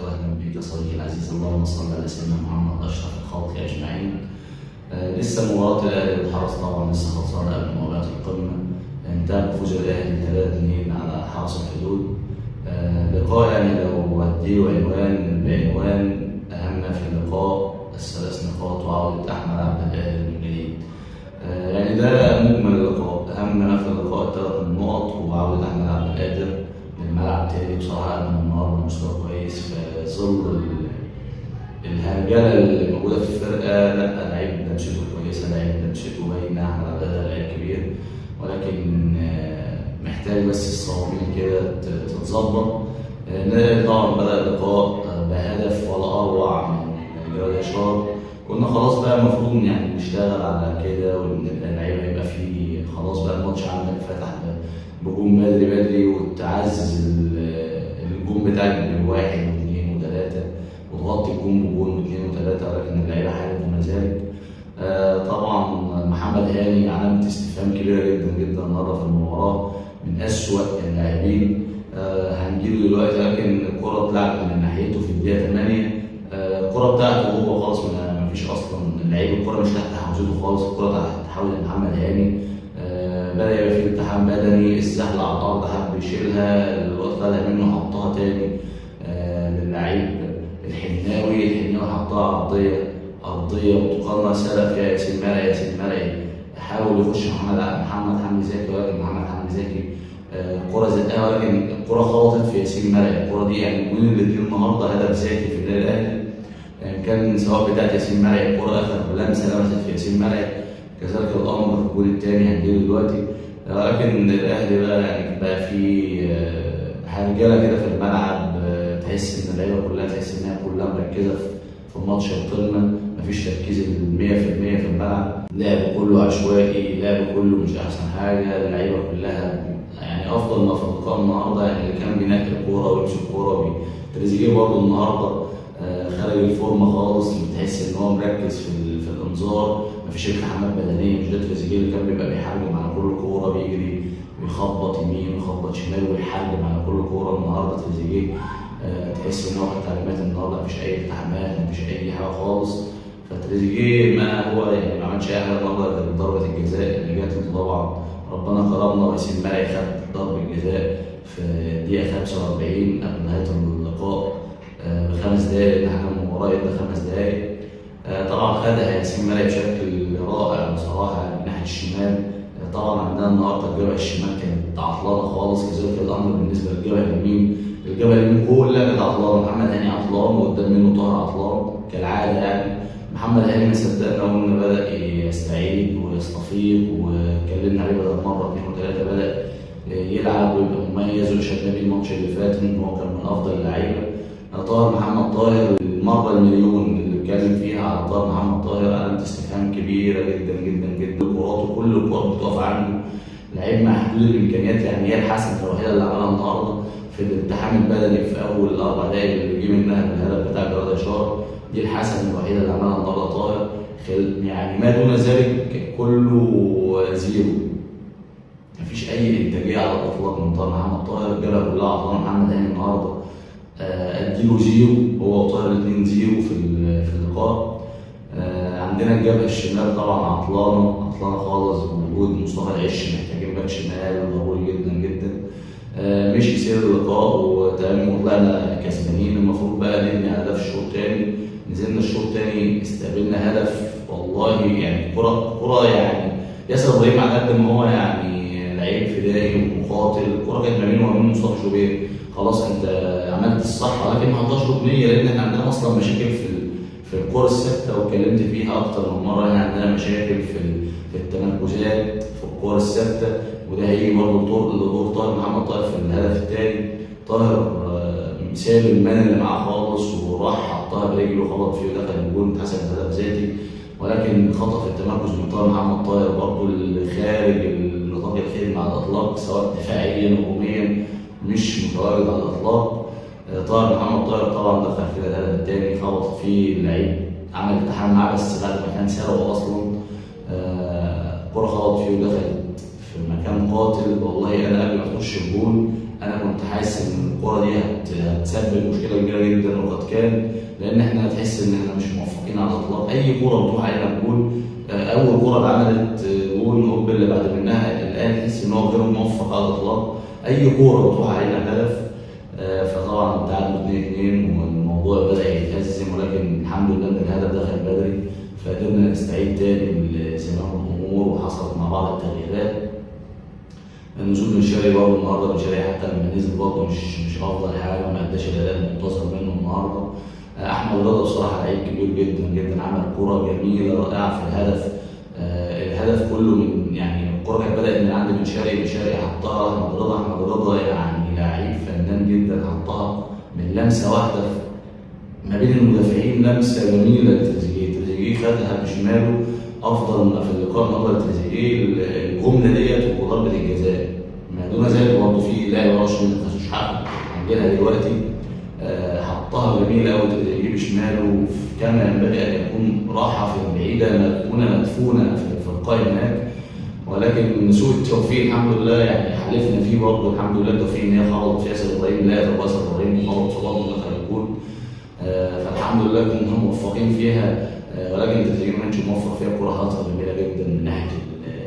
أهلا بك صديقي العزيز. اللهم صل على سيدنا محمد أشرف الخلق أجمعين. لسه مباراة الأهلي والحرس طبعا لسه خلصانة قبل مباراة القمة. انتهى بفوز الأهلي 3-2 على حرس الحدود. لقاء يعني لو هديله عنوان بعنوان أهم ما في اللقاء الثلاث نقاط وعودة أحمد عبد القادر من جديد. يعني ده مجمل اللقاء، أهم ما في اللقاء الثلاث نقط وعودة أحمد عبد القادر للملعب تاني. بصراحة أنا النهارده مستوى كويس في ظل الهرجله اللي موجوده في الفرقه. لا، لعيب لمسته كويسه، لعيب لمسته باينه، احمد عبد القادر لعيب كبير، ولكن محتاج بس الصواميل كده تتظبط. طبعا بدأ اللقاء بهدف ولا اروع من جراديشار. كنا خلاص بقى المفروض يعني نشتغل على كده، وان اللعيبه هيبقى فيه خلاص بقى الماتش عندك فتح بجون بدري بدري، وتعزز الجون بتاعك بواحد واثنين وثلاثه، وتغطي الجون بجون واثنين وثلاثه، ولكن اللعيبه حالت وما زالت. طبعا محمد هاني علامه استفهام كبيره جدا جدا النهارده في المباراه، من اسوأ اللاعبين. هنجيله دلوقتي، لكن الكره اتلعبت من ناحيته في الدقيقه 8. الكره بتاعته هو خالص، ما فيش اصلا اللعيب، الكره مش تحت حوزته خالص، الكره تحول لمحمد هاني. بدأ يبقى فيه التحام بدني، السهل على الارض حب يشيلها، الوقت طلع منه حطها تاني للعيب الحناوي حطها ارضيه متقارنه، سلق فيها ياسين مرعي حاول يخش محمد حمدي زكي، ولكن محمد حمدي زكي الكره زقها، ولكن الكره خبطت في ياسين مرعي. الكره دي يعني الجون اللي جه النهارده هدف زكي في النادي الاهلي، كان سواء بتاعت ياسين مرعي، الكره اخر لمسه لمست في ياسين مرعي، كذلك الامر في الجول الثاني هنجيله دلوقتي. ولكن الاهلي بقى يعني بقى في هرجله كده في الملعب، تحس ان اللعيبه كلها كلها مركزه في ماتش القمه، مفيش تركيز 100% في الملعب، لعب كله عشوائي، لعب كله مش احسن حاجه، اللعيبه كلها يعني افضل ما في اللقاء النهارده يعني اللي كان بينقل الكوره ويمسك الكوره. تريزيجيه برضه النهارده خارج الفورمه خالص، بتحس ان هو مركز في الانذار، مفيش التحامات بدنيه، مش ده تريزيجيه اللي كان بيبقى بيحرجم على كل كوره، بيجري ويخبط يمين ويخبط شمال ويحرجم على كل كوره. النهارده تريزيجيه تحس ان هو في التعليمات النهارده مفيش اي التحامات، مفيش اي حاجه خالص. فتريزيجيه ما هو يعني ما عملش اي حاجه النهارده غير ضربه الجزاء اللي جات له. طبعا ربنا كرمنا وياسين مرعي خد ضربه الجزاء في الدقيقه 45 قبل نهايه اللقاء ب5 دقايق، لان احنا المباراه ادى 5 دقايق. طبعا خدها ياسين مرعي بشكل رائع بصراحه من ناحيه الشمال. طبعا عندنا النهارده الجبهه الشمال كانت عطلانه خالص، كذلك الامر بالنسبه للجبهه اليمين. الجبهه اليمين كلها كانت عطلانه، محمد هاني عطلان وقدام منه طاهر عطلان كالعاده. يعني محمد هاني ما صدقنا قلنا بدا يستعيد ويستفيق، واتكلمنا عليه بدل مره اثنين وثلاثه، بدا يلعب ويبقى مميز، وشفنا بيه الماتش اللي فات ان هو كان من افضل اللعيبه. طاهر محمد طاهر المره المليون اللي اتكلم فيها على طاهر محمد طاهر علامه استفهام كبيره جدا جدا جدا. كوراته كل الكورات بتقف عنده، لعيب مع حدود الامكانيات. يعني هي الحسنه الوحيده اللي عملها النهارده في الالتحام البدني في اول 4 دقائق اللي جه منها الهدف بتاع جراديشار، دي الحسنه الوحيده اللي عملها النهارده طاهر. يعني ما دون ذلك كله زيرو، مفيش اي انتاجيه على الاطلاق من طاهر محمد طاهر. الجبهه كلها عطلانه. محمد هاني النهارده اديله زيرو، هو وطاهر الاثنين زيرو في اللقاء. عندنا الجبهه الشمال طبعا عطلانه خالص، بوجود مصطفى العش محتاجين باك شمال ضروري جدا جدا. مشي سير اللقاء وتمام وطلعنا كسبانين. المفروض بقى نبني على ده في الشوط الثاني. نزلنا الشوط الثاني استقبلنا هدف، والله يعني كرة يعني ياسر ابراهيم على قد ما هو يعني لعيب فدائي ومقاتل، الكرة كانت ما بينه وما بين مصطفى شوبير. خلاص انت عملت الصح، ولكن ما حطهاش ركنيه، لان احنا عندنا اصلا مشاكل في الكرة الثابته، واتكلمت فيها اكتر من مره. احنا عندنا مشاكل في التمركزات في الكرة الثابته، وده هيجي برضه لدور طاهر محمد طاهر في الهدف الثاني. طاهر ساب المان اللي معاه خالص وراح حطها برجله وخبط فيه ودخل الجول، اتحسب هدف ذاتي، ولكن خطأ في التمركز من طاهر محمد طاهر برضه اللي خارج باقي الخدمه على الاطلاق، سواء دفاعيا هجوميا مش متواجد على الاطلاق. طاهر محمد طاهر طبعا دخل في الهدف الثاني، خبط فيه اللعيب، عمل التحام معاه بس بعد ما كان سرقه اصلا. كرة خبط فيه ودخلت في مكان قاتل. والله انا قبل ما تخش الجول انا كنت حاسس ان الكرة دي هتسبب مشكله كبيره جدا، وقد كان، لان احنا تحس ان احنا مش موفقين على الاطلاق. اي كرة بتروح علينا الجول، اول كرة اتعملت جول هوب اللي بعد منها الان تحس ان هو غير موفق على الاطلاق. اي كرة بتروح علينا هدف. فطبعا تعادل 2-2 والموضوع بدا يتهزم، ولكن الحمد لله ان الهدف دخل بدري، فقدرنا نستعيد تاني لزمام الامور وحصلت مع بعض التغييرات. النزول بن شرقي برضه النهارده، بن شرقي حتى لما نزل برضه مش افضل حاجه، ما اداش الاداء المنتظر منه النهارده. احمد رضا بصراحه لعيب كبير جدا جدا، عمل كوره جميله رائعه في الهدف. الهدف كله من يعني الكوره كانت بدات من عند بن شرقي، بن شرقي حطها احمد رضا، احمد رضا يعني لعيب فنان جدا، حطها من لمسه واحده ما بين المدافعين، لمسه جميله لتريزيجيه، تريزيجيه خدها بشماله. افضل ما في اللقاء النهارده تريزيجيه الجمله ديت وضربه الجزاء. ما دون ذلك برضه في لاعب راشد ما خدوش حقه عندنا دلوقتي، حطها جميله قوي تريزيجيه بشماله، كما ينبغي ان يكون راحه في البعيده مدفونه في القائم هناك. ولكن سوء التوفيق الحمد لله يعني حالفنا فيه برضه، الحمد لله التوفيق ان هي خبطت في ياسر ابراهيم، لا ياسر ابراهيم خبط في برضه دخل الجول. فالحمد لله كنا موفقين فيها، ولكن تريزيجيه ما كانش موفق فيها. كوره حاطها جميله جدا من ناحيه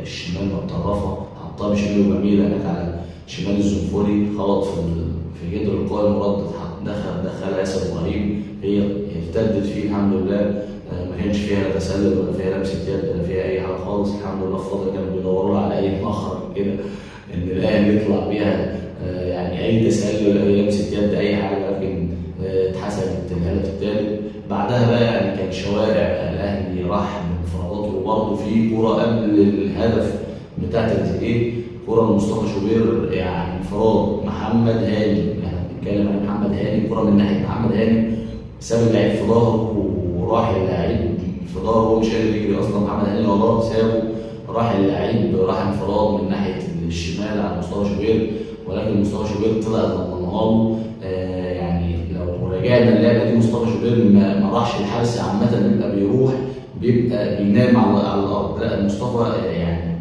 الشمال متطرفه، حطها بشماله جميله هناك على شمال الزنفوري، خبط في جدر القائم ورد، دخلها ياسر ابراهيم، هي ارتدت فيه الحمد لله. ما كانش فيها لا تسلل ولا فيها لمسه يد ولا فيها اي حاجه خالص. الحمد لله الفضل كانوا بيدوروا على اي مخرج كده ان الاهلي يطلع بيها، يعني اي تسلل اي لمسه يد اي حاجه، لكن اتحسبت الهدف الثالث. بعدها بقى يعني كان شوارع الاهلي راح بانفراداته، وبرضه في كوره قبل الهدف بتاع تريزيجيه، كوره لمصطفى شوبير، يعني انفراد محمد هاني، احنا بنتكلم عن محمد هاني، كوره من ناحيه محمد هاني ساب اللعيب في ظهره وراح اللعيب في ظهره، هو مش قادر يجري اصلا، محمد هاني وراه سابه، راح اللعيب راح انفراد من ناحيه الشمال على مصطفى شوبير، ولكن مصطفى شوبير طلع ضمنها له. يعني لو رجعنا اللعبه دي مصطفى شوبير ما راحش الحارس، عامه بيبقى بينام على الارض، لا مصطفى يعني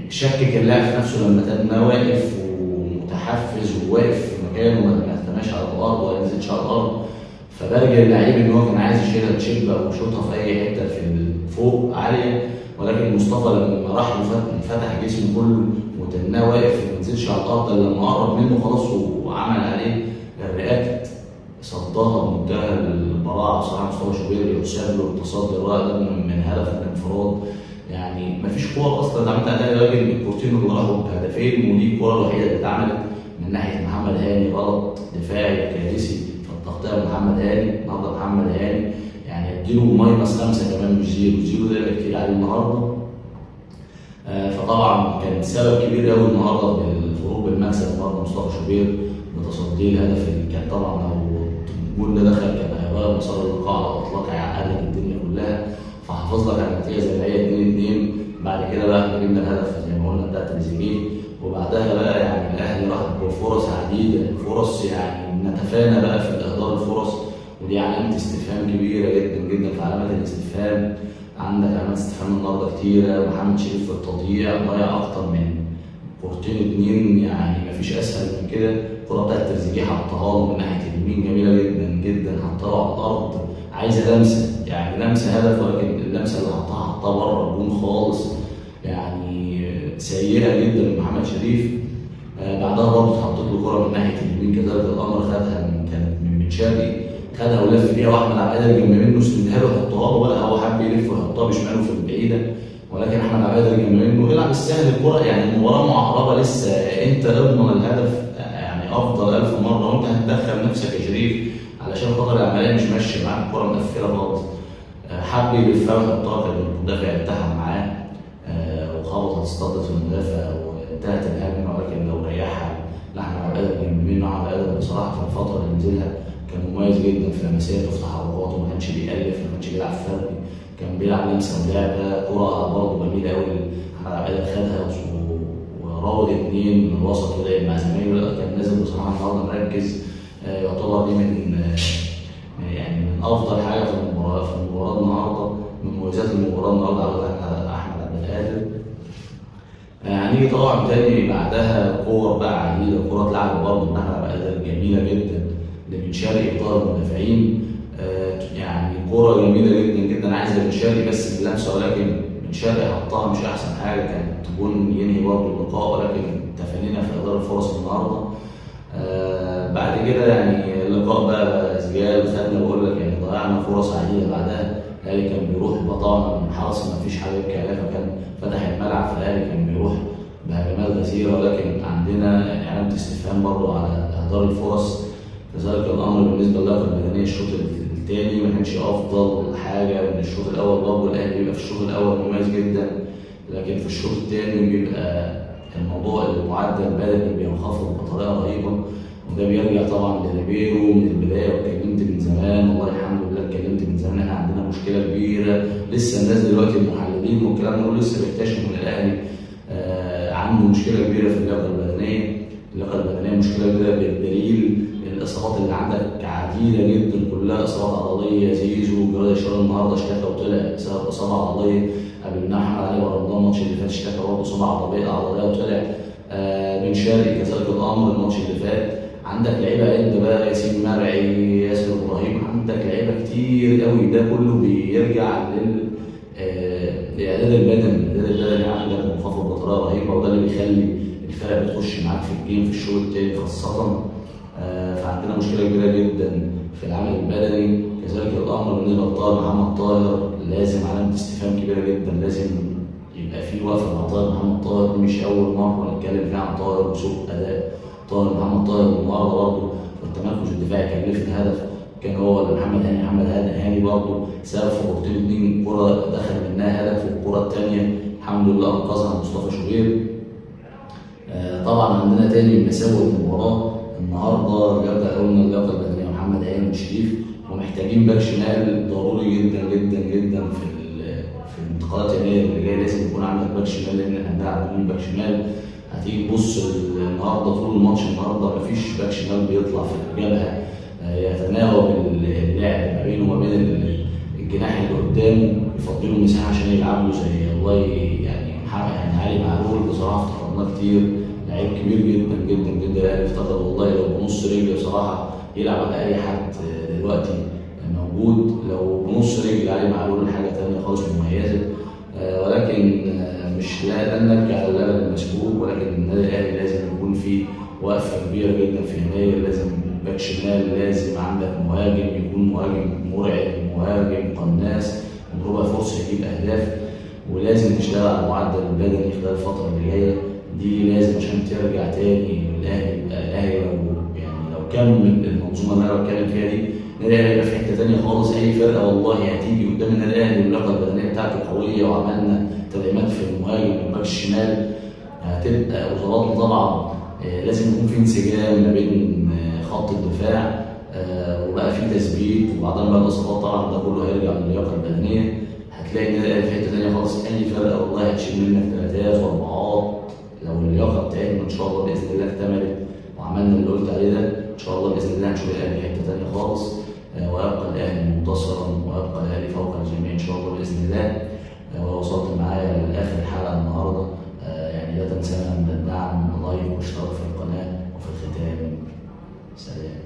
شكك اللاعب في نفسه لما تنى واقف ومتحفز وواقف في مكانه، ما اهتماش على الارض ولا نزلش على الارض. فبرجع اللعيب ان هو كان عايز يشيلها تشيب او يشوطها في اي حته في فوق عاليه، ولكن مصطفى لما راح فتح جسمه كله وتناه واقف وما نزلش على الارض الا لما قرب منه خلاص وعمل عليه الرياكت، صدها بمنتهى البراعه بصراحه. مصطفى شوبير يحسب له التصدي الرائع ده من هدف الانفراد. يعني مفيش كوره اصلا اتعملت عليها الراجل من الكورتين اللي راحوا بهدفين، ودي الكوره الوحيده اللي اتعملت من ناحيه محمد هاني، غلط دفاعي كارثي في التغطيه محمد هاني. النهارده محمد هاني يعني اديله -5 كمان مش 0 ده كتير عليه النهارده. فطبعا كان سبب كبير قوي النهارده بالخروج بالمكسب النهارده مصطفى شوبير بتصديه الهدف اللي كان طبعا لو الجول ده دخل كان هيغير مسار اللقاء على الاطلاق، هيعقد لك الدنيا كلها، فحافظ لك على النتيجه زي ما هي 2-2. بعد كده بقى احنا جبنا الهدف زي ما قلنا بتاع تريزيجيه، وبعدها بقى يعني الاهلي راح بفرص عديده، فرص يعني نتفانى بقى في اهدار الفرص، ودي علامه استفهام كبيره جدا جدا. في علامات الاستفهام عندك علامات استفهام النهارده كتيره. محمد شريف في التضييع ضيع اكتر من كورتين 2، يعني مفيش اسهل من كده. الكوره بتاعت تريزيجيه حطها له من ناحيه اليمين جميله جدا جدا، حطها له على الارض عايزه لمسه، يعني لمسه هدف، ولكن اللمسه اللي حطها بره الجون خالص، يعني سيئه جدا من محمد شريف. بعدها برضه اتحطت له كوره من ناحيه اليمين كذلك الامر، خدها كانت من بن شرقي، خدها ولف بيها واحمد عبد القادر جنب منه سندها له يحطها له بقى، هو حب يلف ويحطها بشماله في البعيده، ولكن احمد عبد القادر جنب منه يلعب السهل الكوره. يعني المباراه معقربه لسه، انت اضمن الهدف يعني افضل 1000 مره، وانت هتدخل نفسك يا شريف علشان خاطر العمليه مش ماشيه معاك، الكوره مقفله خالص. حب يلفها ويحطها، كان المدافع اتهم معاه وخبطت اصطدت في المدافع وانتهت الهجمه، ولكن لو ريحها لاحمد عبد القادر جنب منه، احمد عبد القادر بصراحه في الفتره اللي نزلها كان مميز جدا في لمساته وفي تحركاته، ما كانش بيألف، ما كانش بيلعب فردي، كان بيلعب لمسه ولعبه. كوره برضه جميله قوي احمد عبد القادر خدها راوغ اتنين من الوسط ولعب مع زمايله، كان نازل بصراحه النهارده مركز. يعتبر دي من يعني من افضل حاجه في المباراه النهارده، من مميزات المباراه النهارده على احمد عبد القادر. هنيجي طبعا تاني بعدها كور بقى عديده، كوره اتلعبت برضه من احمد عبد القادر جميله جدا لبن شرقي في ظهر المدافعين. يعني كوره جميله جدا جدا عايزه بن شرقي بس بلمسه، ولكن بن شرقي حطها مش احسن حاجه، كانت تكون ينهي برضه اللقاء، ولكن تفانينا في اداره الفرص النهارده. بعد كده يعني اللقاء بقى سجال، خدنا بقول لك يعني ضيعنا فرص عديده بعدها. الاهلي كان بيروح بطاقه من حرس ما فيش حاجه كده، فكان فتح الملعب، فالاهلي كان بيروح بهجمات غزيره، ولكن عندنا يعني علامه استفهام برضه على اهدار الفرص. كذلك الامر بالنسبه للياقه البدنيه، الشوط الثاني ما كانش افضل حاجه من الشوط الاول. برضه الاهلي بيبقى في الشوط الاول مميز جدا، لكن في الشوط الثاني بيبقى الموضوع المعدل البدني بينخفض بطريقه رهيبه، وده بيرجع طبعا لريبيرو من البدايه. واتكلمت من زمان، والله الحمد لله اتكلمت من زمان، احنا عندنا مشكله كبيره. لسه الناس دلوقتي المحللين والكلام ده لسه بيكتشفوا ان الاهلي عنده مشكله كبيره في اللياقه البدنيه. اللياقه البدنيه مشكله كبيره بالدليل الاصابات اللي عندك عديده جدا، كلها اصابات عضليه. زيزو جراد الشهر النهارده اشتكى وطلع بسبب اصابه عضليه، قبل احمد علي رمضان الماتش اللي فات اشتكى برضه اصابه عضليه وطلع. بن شرقي كذلك الامر الماتش اللي فات. عندك لعيبه عد بقى، ياسين مرعي، ياسر ابراهيم، عندك لعيبه كتير قوي. ده كله بيرجع الاعداد البدني عندك منخفض بطريقه رهيبه، وده اللي بيخلي الفرق بتخش معاك في الجيم في الشوط الثاني خاصه. فعندنا مشكله كبيره جدا في العامل البدني. كذلك الامر بالنسبه لطاهر محمد طاهر، لازم علامه استفهام كبيره جدا، لازم يبقى في وقفه مع طاهر محمد طاهر. مش اول مره نتكلم فيها عن طاهر وسوء اداء طاهر محمد طاهر. النهارده برضه التمركز الدفاعي كلفنا هدف، كان هو محمد هاني برضه سبب في كورتين اتنين، كوره دخل منها هدف، والكوره الثانيه الحمد لله انقذها مصطفى شوبير. طبعا عندنا تاني مساوئ المباراه النهارده، قلنا اللياقه البدنيه محمد هاني وشريف، ومحتاجين باك شمال ضروري جدا جدا جدا في الانتقالات يناير اللي جاي. لازم يكون عندك باك شمال، لان احنا بنلعب بدون باك شمال. هتيجي تبص النهارده طول الماتش النهارده مفيش باك شمال بيطلع في الجبهه يتناوب اللعب ما بينه وما بين الجناح اللي قدامه، يفضلوا مساحه عشان يلعبوا زي الله يعني علي معلول. بصراحه افتقدناه كتير، لعيب كبير جدا جدا جدا. الاهلي افتقد والله، لو بنص رجل بصراحه يلعب على اي حد دلوقتي موجود. لو بنص رجل علي معلول حاجه ثانيه خالص مميزه. ولكن مش لا نرجع للبلد المسبوق، ولكن النادي الاهلي لازم يكون فيه وقفه كبيره جدا في يناير. لازم باك شمال، لازم عندك مهاجم يكون مهاجم مرعب، مهاجم قناص ربع فرصه يجيب اهداف. ولازم تشتغل على المعدل البدني خلال الفتره اللي جايه دي، لازم عشان ترجع تاني الاهلي لو كمل المنظومه اللي انا بتكلم فيها دي، النادي الاهلي هيبقى في حته ثانيه خالص. اي فرقه والله هتيجي قدام النادي الاهلي واللياقه البدنيه بتاعته قويه، وعملنا تدعيمات في المهاجم والباك الشمال، هتبقى وزاراتنا طبعا لازم يكون في انسجام ما بين خط الدفاع، وبقى في تثبيت، وبعدين بقى الاصابات طبعا ده كله هيرجع للياقه البدنيه. هتلاقي النادي الاهلي في حته ثانيه خالص. اي فرقه والله هتشيل منك ثلاثات واربعات لو اللياقه بتاعتنا ان شاء الله باذن الله اكتملت وعملنا اللي قلت عليه ده. ان شاء الله باذن الله هنشوف الاهلي في حته ثانيه خالص، ويبقى الاهلي منتصرا، ويبقى الاهلي فوق الجميع ان شاء الله باذن الله. ولو وصلت معايا لاخر الحلقه النهارده يعني لا تنسانا من الدعم واللايك والاشتراك في القناه. وفي الختام سلام.